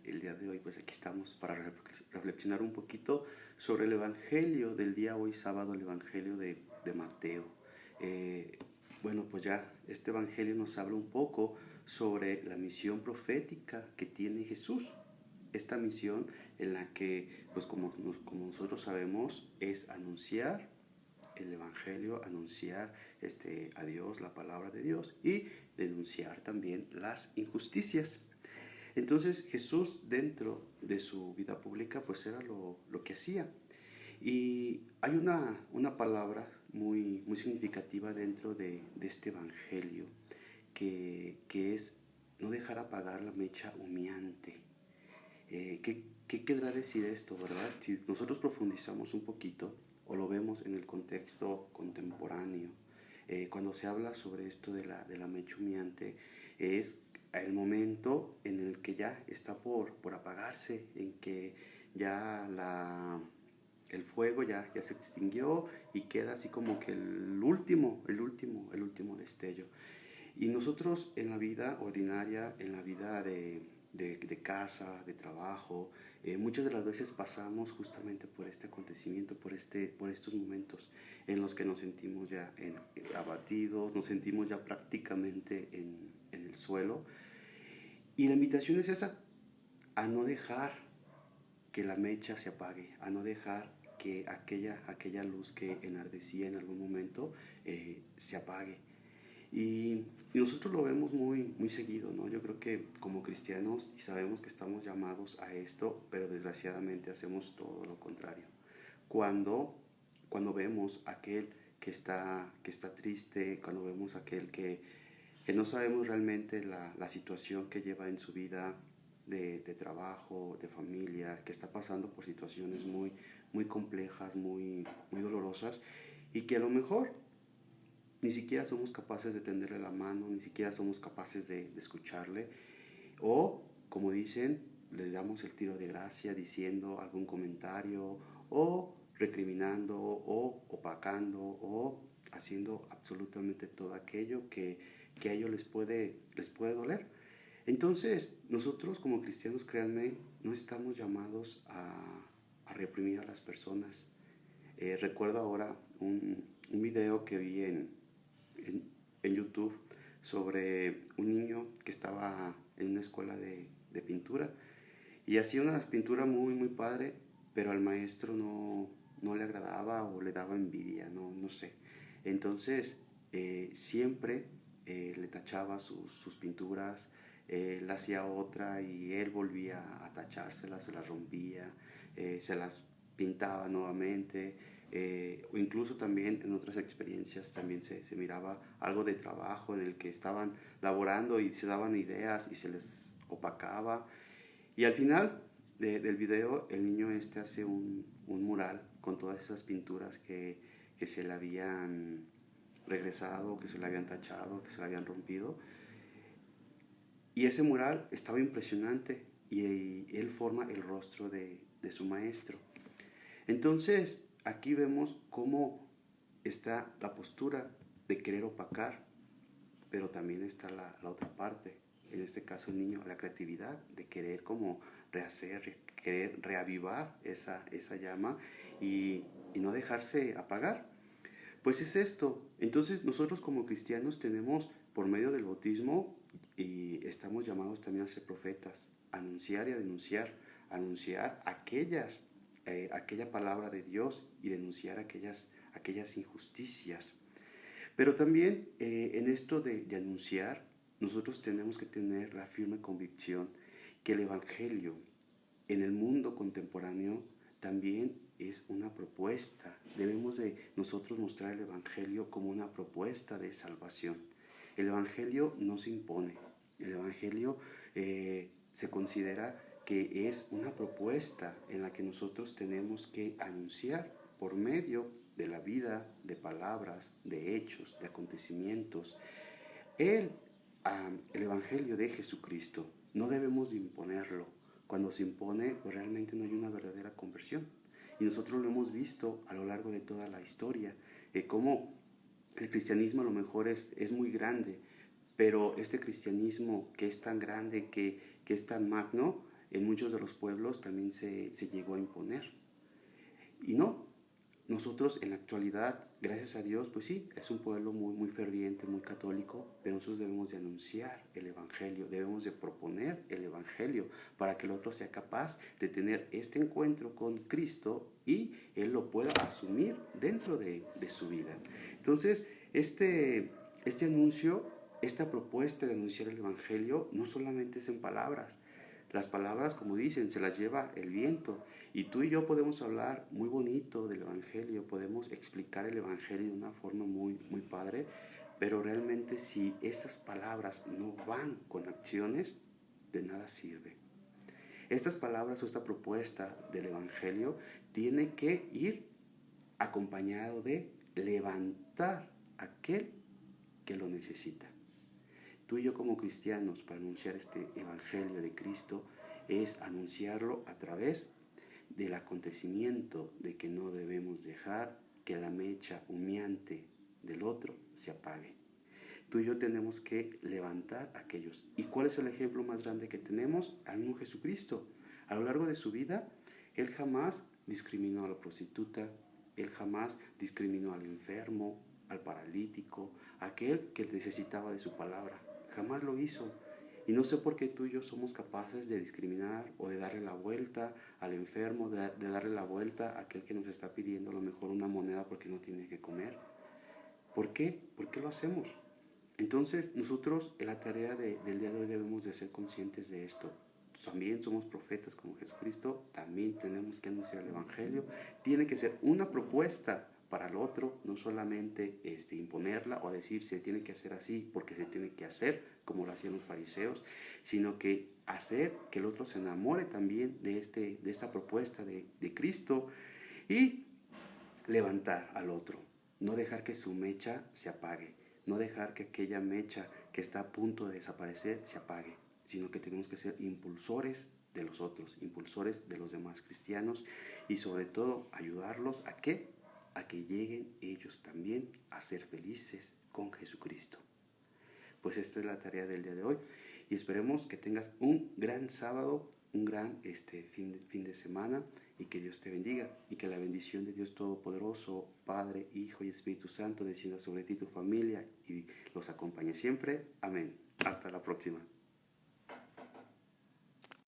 El día de hoy, pues aquí estamos para reflexionar un poquito sobre el Evangelio del día hoy, sábado, el Evangelio de Mateo. Eh, bueno, pues ya este Evangelio nos habla un poco sobre la misión profética que tiene Jesús. Esta misión en la que, pues como nosotros sabemos, es anunciar el Evangelio, anunciar a Dios, la palabra de Dios, y denunciar también las injusticias. Entonces Jesús dentro de su vida pública pues era lo que hacía. Y hay una palabra muy significativa dentro de este evangelio que es no dejar apagar la mecha humeante. ¿Qué querrá decir esto, verdad? Si nosotros profundizamos un poquito o lo vemos en el contexto contemporáneo, cuando se habla sobre esto de la mecha humeante, es el momento en el que ya está por apagarse, en que ya el fuego ya se extinguió y queda así como que el último destello. Y nosotros en la vida ordinaria, en la vida de casa, de trabajo, muchas de las veces pasamos justamente por este acontecimiento, por estos momentos en los que nos sentimos ya abatidos, nos sentimos ya prácticamente en el suelo. Y la invitación es esa, a no dejar que la mecha se apague, a no dejar que aquella luz que enardecía en algún momento se apague. Y nosotros lo vemos muy seguido, ¿no? Yo creo que como cristianos y sabemos que estamos llamados a esto, pero desgraciadamente hacemos todo lo contrario. Cuando, cuando vemos aquel que está triste, cuando vemos aquel que no sabemos realmente la situación que lleva en su vida de trabajo, de familia, que está pasando por situaciones muy complejas, muy dolorosas, y que a lo mejor ni siquiera somos capaces de tenderle la mano, ni siquiera somos capaces de escucharle, o como dicen, les damos el tiro de gracia diciendo algún comentario, o recriminando, o opacando, o haciendo absolutamente todo aquello que a ellos les puede doler. Entonces, nosotros como cristianos, créanme, no estamos llamados a reprimir a las personas. Recuerdo ahora un video que vi en, en YouTube sobre un niño que estaba en una escuela de pintura y hacía una pintura muy padre, pero al maestro no le agradaba o le daba envidia, no sé. Entonces, siempre le tachaba sus pinturas, él hacía otra y él volvía a tachárselas, se las rompía, se las pintaba nuevamente, o incluso también en otras experiencias también se miraba algo de trabajo en el que estaban laborando y se daban ideas y se les opacaba. Y al final del video el niño hace un mural con todas esas pinturas que se le habían regresado, que se le habían tachado, que se le habían rompido. Y ese mural estaba impresionante y él forma el rostro de su maestro. Entonces, aquí vemos cómo está la postura de querer opacar, pero también está la otra parte, en este caso el niño, la creatividad de querer como rehacer, querer reavivar esa llama y no dejarse apagar. Pues es esto. Entonces nosotros como cristianos tenemos por medio del bautismo y estamos llamados también a ser profetas, a anunciar y a denunciar, anunciar aquella palabra de Dios y denunciar aquellas injusticias. Pero también en esto de anunciar, nosotros tenemos que tener la firme convicción que el Evangelio en el mundo contemporáneo también es una propuesta. Debemos de nosotros mostrar el Evangelio como una propuesta de salvación. El Evangelio no se impone. El Evangelio se considera que es una propuesta en la que nosotros tenemos que anunciar por medio de la vida, de palabras, de hechos, de acontecimientos. El, el Evangelio de Jesucristo no debemos de imponerlo. Cuando se impone, pues realmente no hay una verdadera conversión. Y nosotros lo hemos visto a lo largo de toda la historia, cómo el cristianismo a lo mejor es muy grande, pero este cristianismo que es tan grande, que es tan magno, en muchos de los pueblos también se llegó a imponer. Y no, nosotros en la actualidad, gracias a Dios, pues sí, es un pueblo muy ferviente, muy católico, pero nosotros debemos de anunciar el Evangelio, debemos de proponer el Evangelio para que el otro sea capaz de tener este encuentro con Cristo y él lo pueda asumir dentro de su vida. Entonces, este anuncio, esta propuesta de anunciar el Evangelio, no solamente es en palabras. Las palabras, como dicen, se las lleva el viento. Y tú y yo podemos hablar muy bonito del Evangelio, podemos explicar el Evangelio de una forma muy padre, pero realmente si estas palabras no van con acciones, de nada sirve. Estas palabras o esta propuesta del Evangelio tiene que ir acompañado de levantar a aquel que lo necesita. Tú y yo como cristianos, para anunciar este Evangelio de Cristo, es anunciarlo a través del acontecimiento de que no debemos dejar que la mecha humeante del otro se apague. Tú y yo tenemos que levantar a aquellos. ¿Y cuál es el ejemplo más grande que tenemos? Al mismo Jesucristo. A lo largo de su vida, Él jamás discriminó a la prostituta, Él jamás discriminó al enfermo, al paralítico, a aquel que necesitaba de su palabra. Jamás lo hizo. Y no sé por qué tú y yo somos capaces de discriminar o de darle la vuelta al enfermo, de darle la vuelta a aquel que nos está pidiendo a lo mejor una moneda porque no tiene que comer. ¿Por qué? ¿Por qué lo hacemos? Entonces nosotros en la tarea del día de hoy debemos de ser conscientes de esto. También somos profetas como Jesucristo, también tenemos que anunciar el Evangelio. Tiene que ser una propuesta para el otro, no solamente imponerla o decir se tiene que hacer así porque se tiene que hacer como lo hacían los fariseos, sino que hacer que el otro se enamore también de esta propuesta de Cristo y levantar al otro, no dejar que su mecha se apague, no dejar que aquella mecha que está a punto de desaparecer se apague, sino que tenemos que ser impulsores de los otros, impulsores de los demás cristianos y sobre todo ayudarlos a que lleguen ellos también a ser felices con Jesucristo. Pues esta es la tarea del día de hoy y esperemos que tengas un gran sábado, un gran fin de semana y que Dios te bendiga y que la bendición de Dios Todopoderoso, Padre, Hijo y Espíritu Santo descienda sobre ti, tu familia y los acompañe siempre. Amén. Hasta la próxima.